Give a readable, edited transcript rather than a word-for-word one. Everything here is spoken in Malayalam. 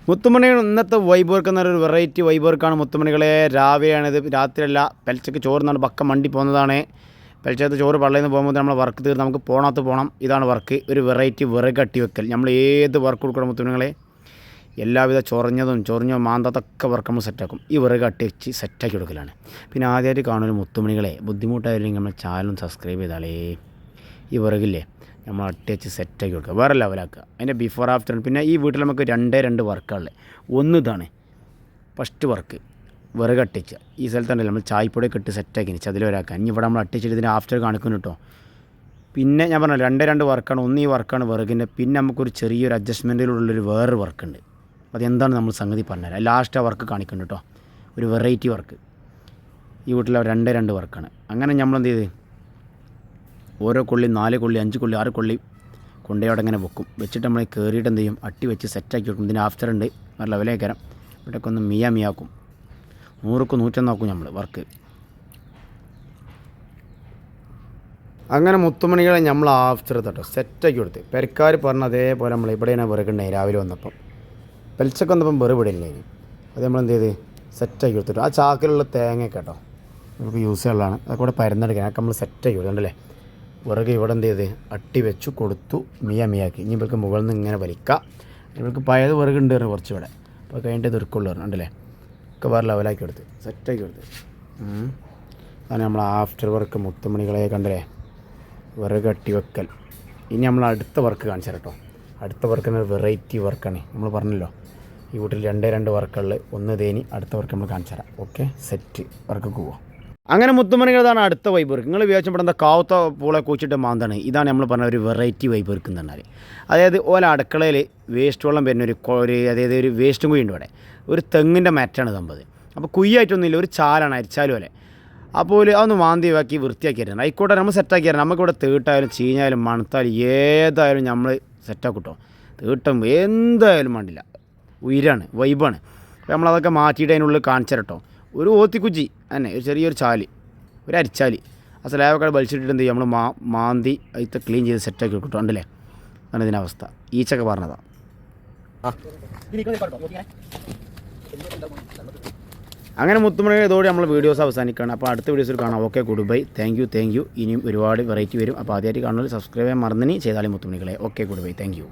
മുത്തുമണികൾ ഇന്നത്തെ വൈബ് വർക്ക് എന്നൊരു വെറൈറ്റി വൈബ് വർക്കാണ് മുത്തുമണികളെ. രാവിലെയാണിത്, രാത്രിയല്ല. പെൽച്ചക്ക് ചോറുന്നാണ് പക്കം മണ്ടി പോകുന്നതാണ്. പെൽച്ചത്ത് ചോറ് പള്ളിയിൽ നിന്ന് പോകുമ്പോൾ നമ്മൾ വർക്ക് തീർന്ന് നമുക്ക് പോണത്ത് പോകണം. ഇതാണ് വർക്ക്, ഒരു വെറൈറ്റി വിറക് കട്ടി വെക്കൽ. നമ്മൾ ഏത് വർക്ക് കൊടുക്കണം മുത്തുമണികളെ, എല്ലാവിധ ചൊറിഞ്ഞോ മാന്തത്തൊക്കെ വർക്ക് നമ്മൾ സെറ്റാക്കും. ഈ വിറക് കട്ടി വെച്ച് സെറ്റാക്കി കൊടുക്കലാണ്. പിന്നെ ആദ്യമായിട്ട് കാണുന്ന മുത്തുമണികളെ, ബുദ്ധിമുട്ടായില്ലെങ്കിൽ നമ്മൾ ചാനലും സബ്സ്ക്രൈബ് ചെയ്താലേ. ഈ വിറകില്ലേ നമ്മൾ അട്ടിച്ച് സെറ്റാക്കി കൊടുക്കുക, വേറെ ലെവലാക്കുക. അതിൻ്റെ ബിഫോർ ആഫ്റ്റർ. പിന്നെ ഈ വീട്ടിൽ നമുക്ക് രണ്ട് വർക്കുകളിൽ ഒന്ന് ഇതാണ് ഫസ്റ്റ് വർക്ക്, വിറക് അട്ടിച്ച്. ഈ സ്ഥലത്തുണ്ടല്ലോ നമ്മൾ ചായപ്പൊടിയൊക്കെ ഇട്ട് സെറ്റാക്കി ചതിലൊരാക്കുക. ഇനി ഇവിടെ നമ്മൾ അട്ടിച്ചിട്ട് ഇതിൻ്റെ ആഫ്റ്റർ കാണിക്കുന്നു കേട്ടോ. പിന്നെ ഞാൻ പറഞ്ഞല്ലോ രണ്ട് വർക്കാണ്. ഒന്ന് ഈ വർക്കാണ് വിറകിൻ്റെ. പിന്നെ നമുക്കൊരു ചെറിയൊരു അഡ്ജസ്റ്റ്മെൻറ്റിലുള്ളൊരു വേറൊരു വർക്കുണ്ട്. അതെന്താണ് നമ്മൾ സംഗതി പറഞ്ഞുതരാം. ലാസ്റ്റ് ആ വർക്ക് കാണിക്കുന്നുണ്ട് കേട്ടോ, ഒരു വെറൈറ്റി വർക്ക്. ഈ വീട്ടിൽ രണ്ട് വർക്കാണ്. അങ്ങനെ നമ്മൾ എന്ത് ചെയ്ത് ഓരോ കൊള്ളി 4 കൊള്ളി 5 കൊള്ളി 6 കൊള്ളി കൊണ്ടുപോയി അവിടെ ഇങ്ങനെ വെക്കും. വെച്ചിട്ട് നമ്മൾ കയറിയിട്ട് എന്ത് ചെയ്യും, അട്ടി വെച്ച് സെറ്റാക്കി വെക്കും. ഇതിന് ആഫ്റ്റർ ഉണ്ട്, വേറെ ലെവലേക്ക് വരാം. ഇവിടെയൊക്കെ ഒന്ന് മിയാക്കും. 100ക്ക് 101 ആക്കും നമ്മൾ വർക്ക്. അങ്ങനെ മുത്തുമണികളെ നമ്മൾ ആഫ്റ്റർ തട്ടോ സെറ്റാക്കി കൊടുത്ത് പെരക്കാർ പറഞ്ഞ അതേപോലെ നമ്മൾ ഇവിടെയാണ് വിറകുണ്ടായി. രാവിലെ വന്നപ്പം പെൽച്ചക്ക് വന്നപ്പം വെറുപിടില്ലായി. അത് നമ്മളെന്ത് ചെയ്ത് സെറ്റാക്കി കൊടുത്തിട്ട് ആ ചാക്കിലുള്ള തേങ്ങ കേട്ടോ നമുക്ക് യൂസ് ചെയ്യാനുള്ളതാണ്. അതൊക്കെ കൂടെ പരന്നെടുക്കാൻ അതൊക്കെ നമ്മൾ സെറ്റാക്കി കൊടുക്കണ്ടല്ലേ. വിറക് ഇവിടെ എന്ത് ചെയ്ത് അട്ടി വെച്ചു കൊടുത്തു, മിയാക്കി. ഇനി ഇവർക്ക് മുകളിൽ നിന്ന് ഇങ്ങനെ വലിക്കാം. ഇവർക്ക് പഴയത് വിറകുണ്ട് കുറച്ചുകൂടെ. അപ്പോൾ കഴിഞ്ഞിട്ട് തീർക്കുള്ളൂ ഉണ്ടല്ലേ. ഒക്കെ വേറെ ലെവലാക്കി കൊടുത്ത് സെറ്റാക്കി കൊടുത്ത്. അതാണ് നമ്മൾ ആഫ്റ്റർ വർക്ക് മുത്തുമണികളെ കണ്ടല്ലേ, വിറക് അട്ടി വെക്കൽ. ഇനി നമ്മൾ അടുത്ത വർക്ക് കാണിച്ചു കേട്ടോ. അടുത്ത വർക്ക് വെറൈറ്റി വർക്കാണ്. നമ്മൾ പറഞ്ഞല്ലോ ഈ വീട്ടിൽ രണ്ട് വർക്കുകളിൽ ഒന്ന് തേനി. അടുത്ത വർക്ക് നമ്മൾ കാണിച്ചു തരാം. ഓക്കെ, സെറ്റ് വർക്ക് പോവാം. അങ്ങനെ മുത്തുമണികളാണ് അടുത്ത വൈബ് വർക്ക്. നിങ്ങൾ വിചാരിച്ചപ്പെടുന്ന കാവത്ത പൂളെ കൂച്ചിട്ട് മാന്താണ്. ഇതാണ് നമ്മൾ പറഞ്ഞ ഒരു വെറൈറ്റി വൈബ് വർക്ക് എന്ന് പറഞ്ഞാൽ. അതായത് ഓല അടുക്കളയിൽ വേസ്റ്റ് വെള്ളം വരുന്ന അതായത് ഒരു വേസ്റ്റും കുഴിയുണ്ട് ഇവിടെ. ഒരു തെങ്ങിൻ്റെ മറ്റാണ് സംഭവം. അപ്പോൾ കുയ്യായിട്ടൊന്നുമില്ല, ഒരു ചാലാണ്, അരിച്ചാലും പോലെ. അപ്പോൾ അതൊന്ന് മാന്തിയാക്കി വൃത്തിയാക്കി തരണം. ആയിക്കോട്ടെ, നമ്മൾ സെറ്റാക്കി തരണം. നമുക്കിവിടെ തീട്ടായാലും ചീഞ്ഞായാലും മണത്താലും ഏതായാലും നമ്മൾ സെറ്റാക്കും കേട്ടോ. തീട്ടം എന്തായാലും വേണ്ടില്ല, ഉയരാണ്, വൈബാണ്. അപ്പോൾ നമ്മളതൊക്കെ മാറ്റിയിട്ട് അതിനുള്ളിൽ കാണിച്ചു കേട്ടോ. ഒരു ഓത്തിക്കുച്ചി തന്നെ, ഒരു ചെറിയൊരു ചാല്, ഒരു അരിച്ചാല്. ആ സ്ലാബൊക്കെ വലിച്ചിട്ടിട്ട് എന്ത് ചെയ്യും, നമ്മൾ മാന്തി അതിൽ ക്ലീൻ ചെയ്ത് സെറ്റാക്കി കിട്ടും. ഉണ്ടല്ലേ, അതാണ് ഇതിനവസ്ഥ. ഈച്ചൊക്കെ പറഞ്ഞതാണ്. അങ്ങനെ മുത്തുമണി ഇതോടെ നമ്മൾ വീഡിയോസ് അവസാനിക്കുകയാണ്. അപ്പോൾ അടുത്ത വീഡിയോസിൽ കാണാം. Okay, goodbye, thank U. ഇനിയും ഒരുപാട് വെറൈറ്റി വരും. അപ്പോൾ ആദ്യമായിട്ട് കാണുന്നത് സബ്സ്ക്രൈബ് ചെയ്യാൻ മറന്നിനി ചെയ്താലും മുത്തുമണികളെ. Okay, goodbye, thank U.